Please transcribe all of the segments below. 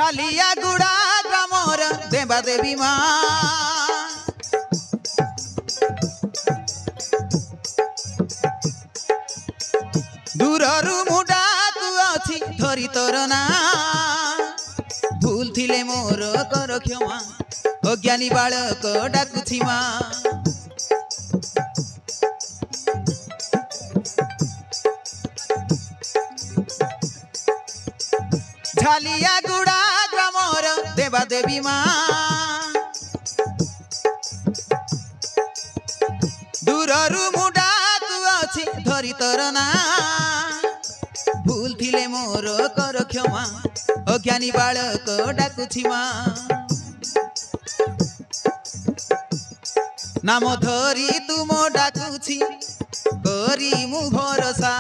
ঝালিয়া গুড়া গ্রামর দেবা দেবী মা দূরରୁ ମୁଁ ଡାକୁଅଛି ଧରି ତୋର ନା ଭୁଲ ଥିଲେ ମୋର କର କ୍ଷମା ଅଜ୍ଞାନୀ ବାଳକ ଡାକୁଛି ମା ঝালিয়া গুড়া গ্রামর দেবা দেবী মা দূরରୁ ମୁଁ ଡାକୁଅଛି ଧରି ତୋର ନା ভুল থিলে মোর কর ক্ষমা অজ্ঞানী বালক ডাকুছি মা নাম ধরি তুম ডাকুছি করি মু ভরসা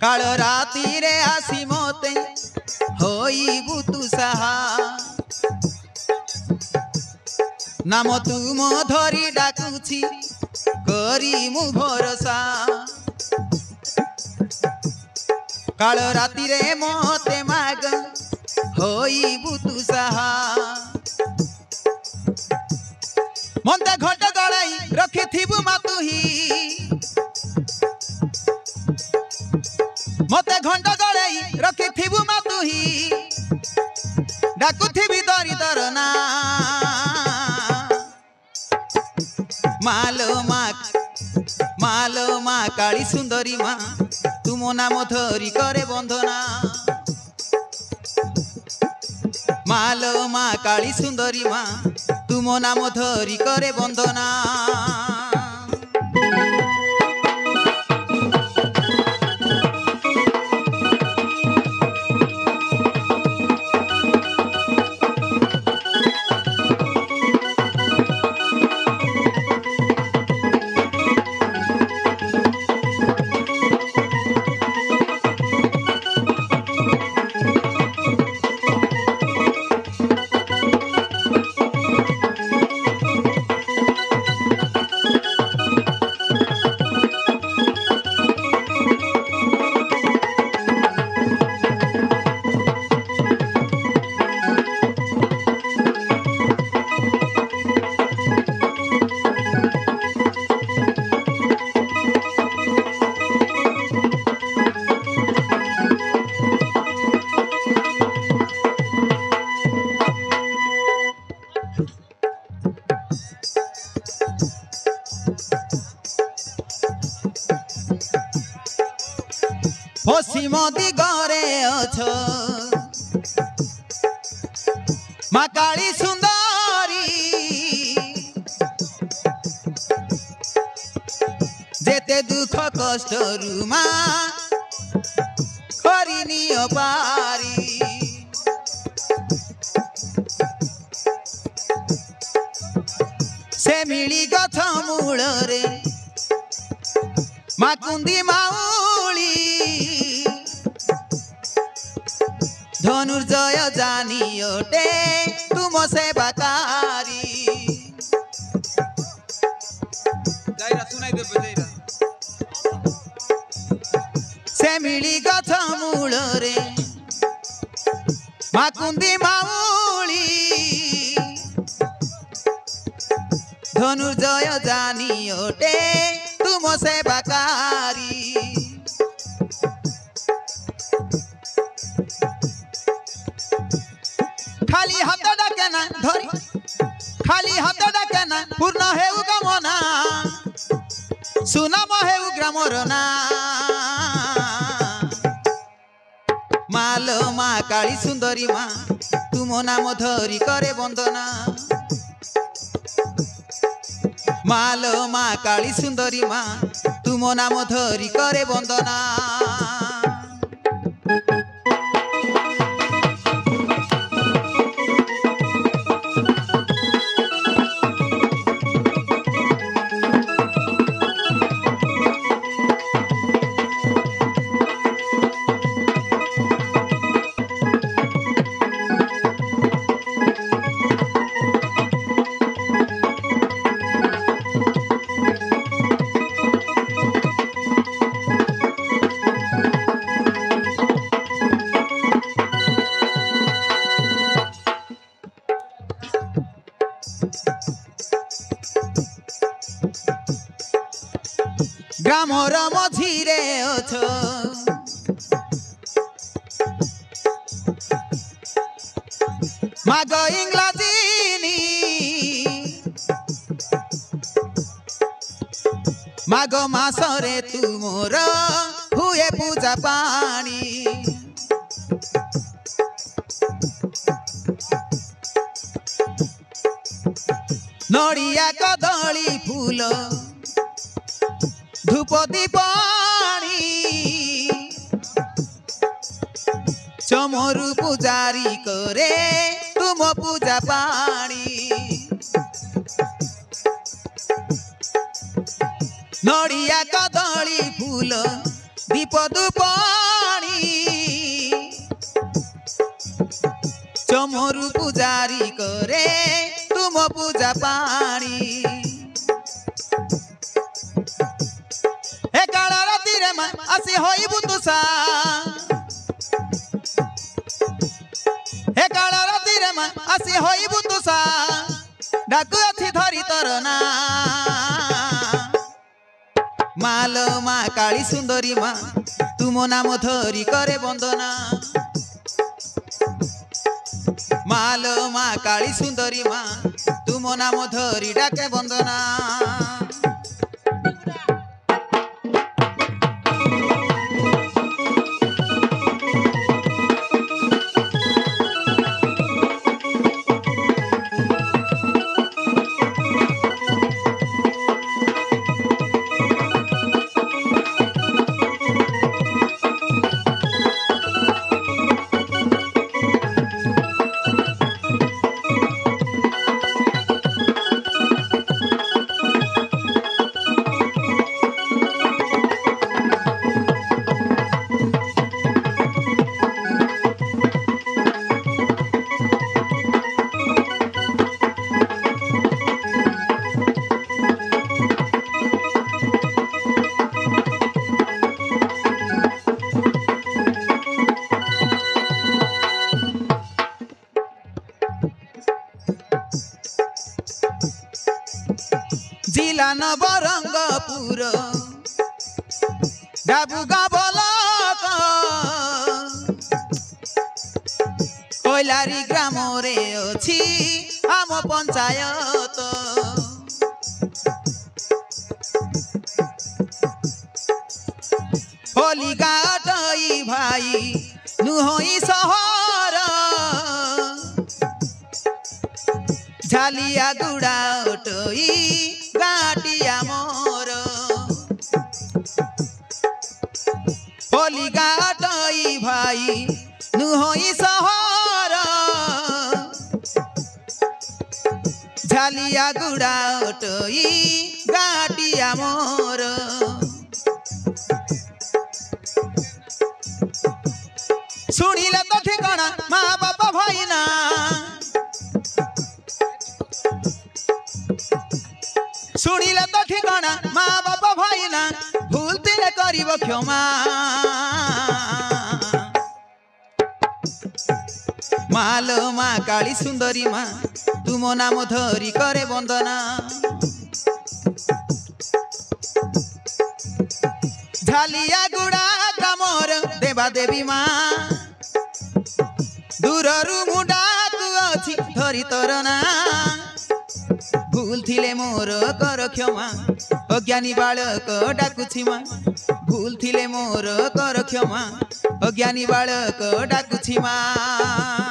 কাল রাতিরে আসি মতে হইবু তু সাহা নাম তুম ধরি ডাকুছি করি মু ভরসা কাল রাতিরে মতে মাগ হইবু তু সাহা মন্তে ঘট গড়াই রখিথিবু মা তুহি মতে ঘণ্ট গড়াই রখিথিবু মা তুহি ডাকুথিবি দরি তর না মালো মা কালী সুন্দরী মা তুম নাম ধরি করে বন্দনা মালো মা কালী সুন্দরী মা তুম নাম ধরি করে বন্দনা পশ্চিম দিগরে অছ মা কালী সুন্দরী যেতে দুঃখ কষ্টরু মা করি নিও পারি সে মিলি গছ মূଳରେ মা কুন্দি মাউলি ধনুর্জয় জানি ওটে তুম সেবাকারী সে মিলি গছ মূଳରେ মা কুন্দি মাউলি ধনুর্জয় জানি ওটে তুম সেবাকারী খালি হাত ডাকে না ধরি খালি হাত ডাকে না পূর্ণ হেউ কামনা সুনাম হেউ গ্রামর না মালো মা কালী সুন্দরী মা তুম নাম ধরি করে বন্দনা মালো মা কালী সুন্দরী মা তুম নাম ধরি করে বন্দনা গ্রামর মঝিরে অছ মাগ ইংলাজিনি মাগ মাসরে তুমোর হুয়ে পূজা পানি নড়িয়া কদলী ফুল ধূপ দীপানি চমরু পূজারি করে তুম পূজা পানি নড়িয়া কদলী ফুল দীপ দীপানি চমরু পূজারি করে তুম পূজা পানি হে কাল রাতিরে মা আসি হইবু তুষা হে কাল রাতিরে মা আসি হইবু তুষা ডাকু আছি ধরি তোর না মালো মা কালী সুন্দরী মা তুম নাম ধরি করে বন্দনা মালো মা কালী সুন্দরী মা তুম নাম ধরি ডাকে বন্দনা जिला नवरंगपुर डाबुगा बलक कोइलारी ग्राम रे अछि आम पंचायत फलिगाटई भाई नुहई सहर झालिया गुड़ा उठई गाटिया मोर फलिगाटई भाई नुहई सहर झालिया गुड़ा उठई गाटिया मोर शुणिले तो ठिकाना माँ बापा भाई ना शुणिले तो ठिकाना माँ बापा भाई ना भूल तिले करिब क्षमा मालो माँ काली सुंदरी माँ तुम नाम धरी करे वंदना झालिया गुड़ा ग्रामर देवा देवी माँ दूररू मुडाकु अछि धरी तोर ना भूल थिले मोर कर क्षमा अज्ञानी बालक डाकुछि माँ भूल थिले मोर कर क्षमा अज्ञानी बालक डाकुछि माँ।